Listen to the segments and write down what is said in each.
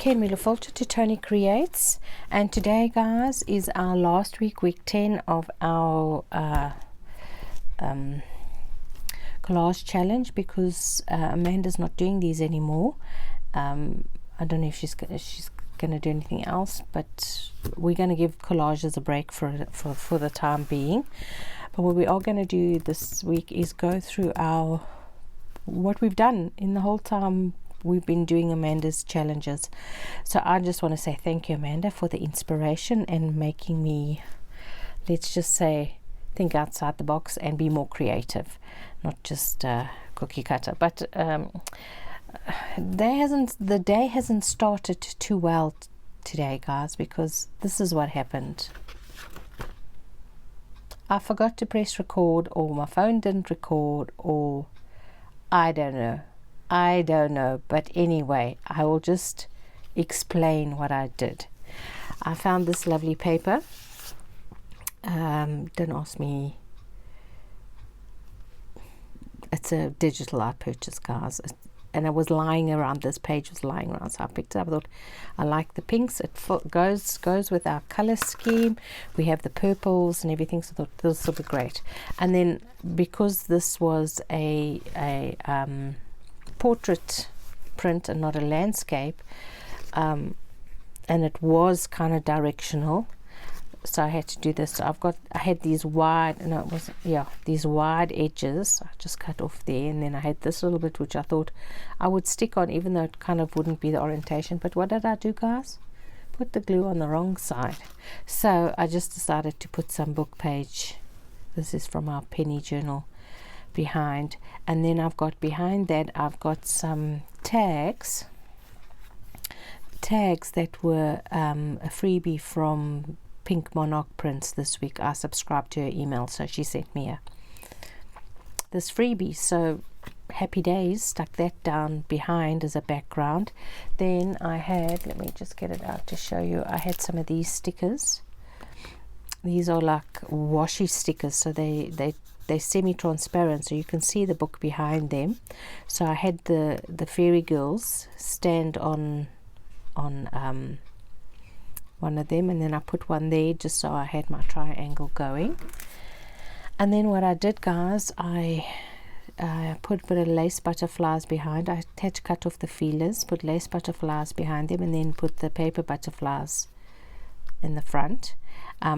10 we look forward to Toni Creates, and today, guys, is our last week 10 of our collage challenge, because Amanda's not doing these anymore. I don't know if she's gonna do anything else, but we're gonna give collages a break for the time being. But what we are going to do this week is go through what we've done in the whole time we've been doing Amanda's challenges. So I just want to say thank you, Amanda, for the inspiration and making me, let's just say, think outside the box and be more creative, not just cookie cutter. But the day hasn't started too well today, guys, because this is what happened. I forgot to press record, or my phone didn't record, or I don't know. But anyway, I will just explain what I did. I found this lovely paper. Don't ask me. It's a digital I purchased, guys. And it was lying around, this page was lying around, so I picked it up. I thought, I like the pinks, it goes with our color scheme. We have the purples and everything, so I thought this will be great. And then, because this was a portrait print and not a landscape, and it was kind of directional, so I had to do this. So I had these wide, these wide edges. I just cut off there, and then I had this little bit which I thought I would stick on, even though it kind of wouldn't be the orientation. But what did I do, guys? Put the glue on the wrong side. So I just decided to put some book page. This is from our penny journal behind, and then I've got behind that I've some tags that were a freebie from Pink Monarch Prints this week. I subscribed to her email, so she sent me this freebie. So happy days, stuck that down behind as a background. Then I had, let me just get it out to show you, I had some of these stickers. These are like washi stickers, so they're semi-transparent, so you can see the book behind them. So I had the fairy girls stand on one of them, and then I put one there just so I had my triangle going. And then what I did, guys, I put a bit of lace butterflies behind. I had to cut off the feelers, put lace butterflies behind them, and then put the paper butterflies in the front.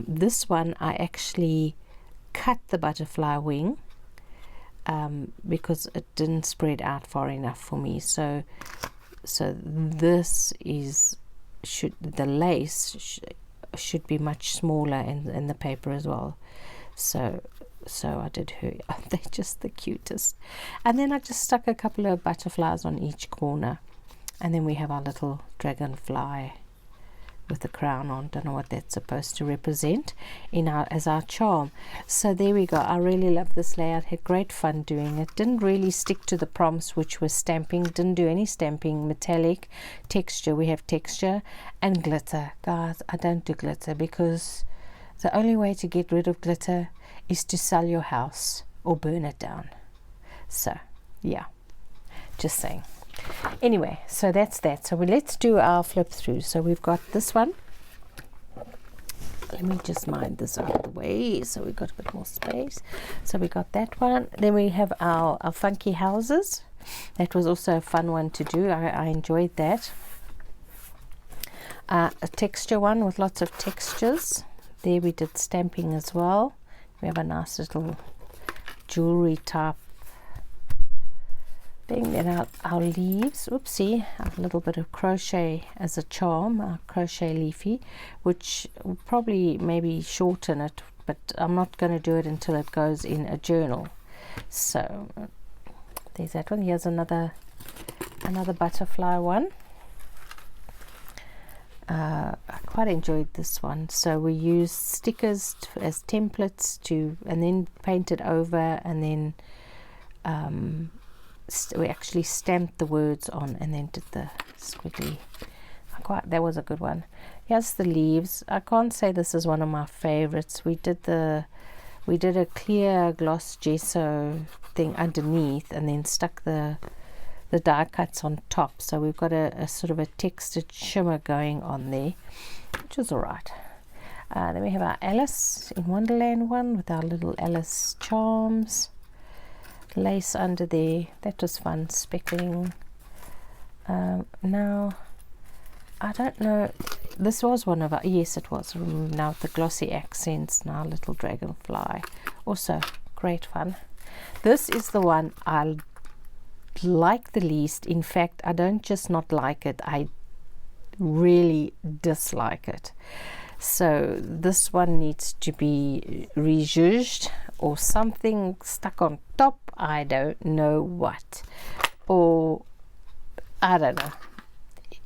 This one I actually cut the butterfly wing because it didn't spread out far enough for me. So this is, the lace should be much smaller in the paper as well. So I did her. They're just the cutest. And then I just stuck a couple of butterflies on each corner, and then we have our little dragonfly with the crown on. Don't know what that's supposed to represent as our charm. So there we go. I really love this layout. Had great fun doing it. Didn't really stick to the prompts, which was stamping. Didn't do any stamping. Metallic, texture. We have texture and glitter. Guys, I don't do glitter because the only way to get rid of glitter is to sell your house or burn it down. So yeah, just saying. Anyway, so that's that. So let's do our flip through. So we've got this one. Let me just mind this out of the way so we've got a bit more space. So we got that one. Then we have our funky houses. That was also a fun one to do. I enjoyed that. A texture one with lots of textures. There we did stamping as well. We have a nice little jewelry type thing. Then our leaves, oopsie, a little bit of crochet as a charm, our crochet leafy, which will probably maybe shorten it, but I'm not going to do it until it goes in a journal. So there's that one. Here's another butterfly one. I quite enjoyed this one. So we used stickers as templates and then painted over, and then we actually stamped the words on and then did the squiggly. That was a good one. Here's the leaves. I can't say this is one of my favorites. We did a clear gloss gesso thing underneath, and then stuck the the die cuts on top, so we've got a sort of a textured shimmer going on there, which is all right. Then we have our Alice in Wonderland one with our little Alice charms, lace under there. That was fun, speckling. Now I don't know, this was one of our, yes it was, now with the glossy accents, now little dragonfly, also great fun. This is the one I like the least. In fact, I don't just not like it, I really dislike it. So this one needs to be rejuged or something stuck on top, I don't know what, or I don't know.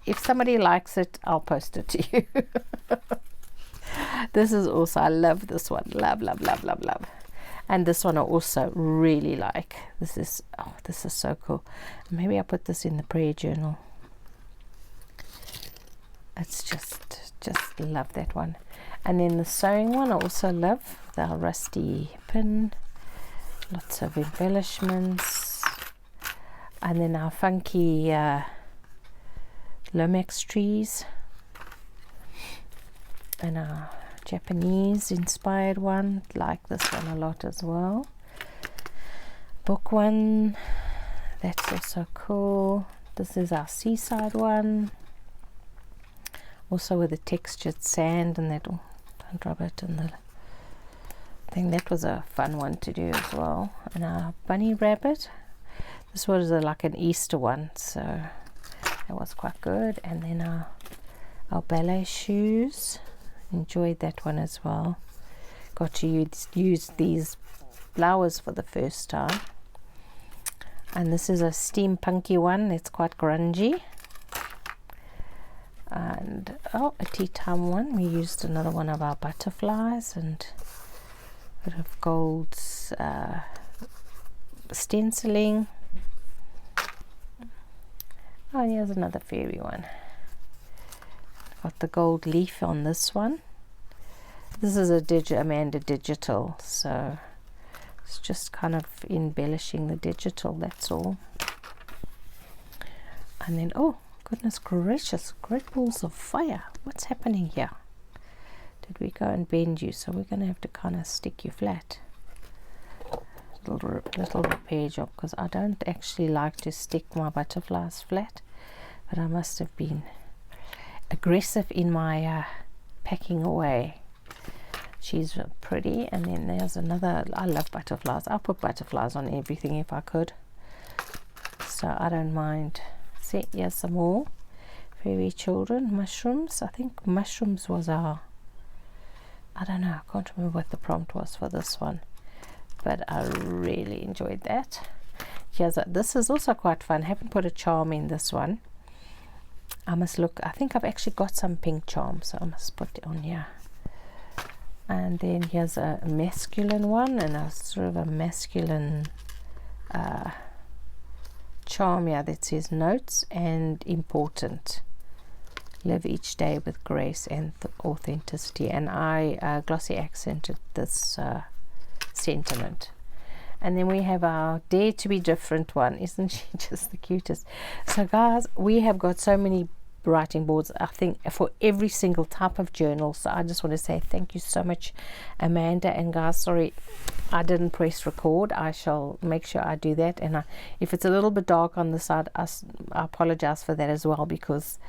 If somebody likes it, I'll post it to you. This is also, I love this one, love. And this one I also really like. This is, oh, this is so cool. Maybe I'll put this in the prayer journal. It's just love that one. And then the sewing one I also love, the rusty pin, lots of embellishments, and then our funky Lomax trees, and our Japanese inspired one, like this one a lot as well. Book one, that's also cool. This is our seaside one, also with the textured sand and that. Oh, don't rub it in the thing. That was a fun one to do as well. And our bunny rabbit, this was like an Easter one, so that was quite good. And then our ballet shoes, enjoyed that one as well. Got to use these flowers for the first time. And this is a steampunky one, it's quite grungy. And oh, a tea time one, we used another one of our butterflies and a bit of gold stenciling. Oh, and here's another fairy one. Got the gold leaf on this one. This is a Amanda digital, so it's just kind of embellishing the digital, that's all. And then, oh goodness gracious, great balls of fire, what's happening here? Did we go and bend you? So we're going to have to kind of stick you flat. Little repair job, because I don't actually like to stick my butterflies flat, but I must have been aggressive in my packing away. She's pretty. And then there's another, I love butterflies, I'll put butterflies on everything if I could, so I don't mind. See, here's some more fairy children, mushrooms. I think mushrooms was our, I don't know, I can't remember what the prompt was for this one, but I really enjoyed that. Here's this is also quite fun. I haven't put a charm in this one. I must look, I think I've actually got some pink charms, so I must put it on here. And then here's a masculine one, and a sort of a masculine charm here that says notes and important. Live each day with grace and authenticity. And I glossy accented this sentiment. And then we have our Dare to Be Different one. Isn't she just the cutest? So guys, we have got so many writing boards, I think, for every single type of journal. So I just want to say thank you so much, Amanda. And guys, sorry I didn't press record. I shall make sure I do that. And if it's a little bit dark on the side, I apologize for that as well, because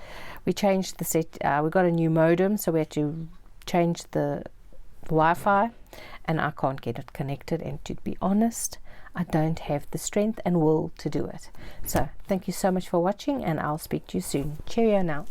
we changed the set. We got a new modem, so we had to change the Wi-Fi, and I can't get it connected, and to be honest, I don't have the strength and will to do it. So thank you so much for watching, and I'll speak to you soon. Cheerio now.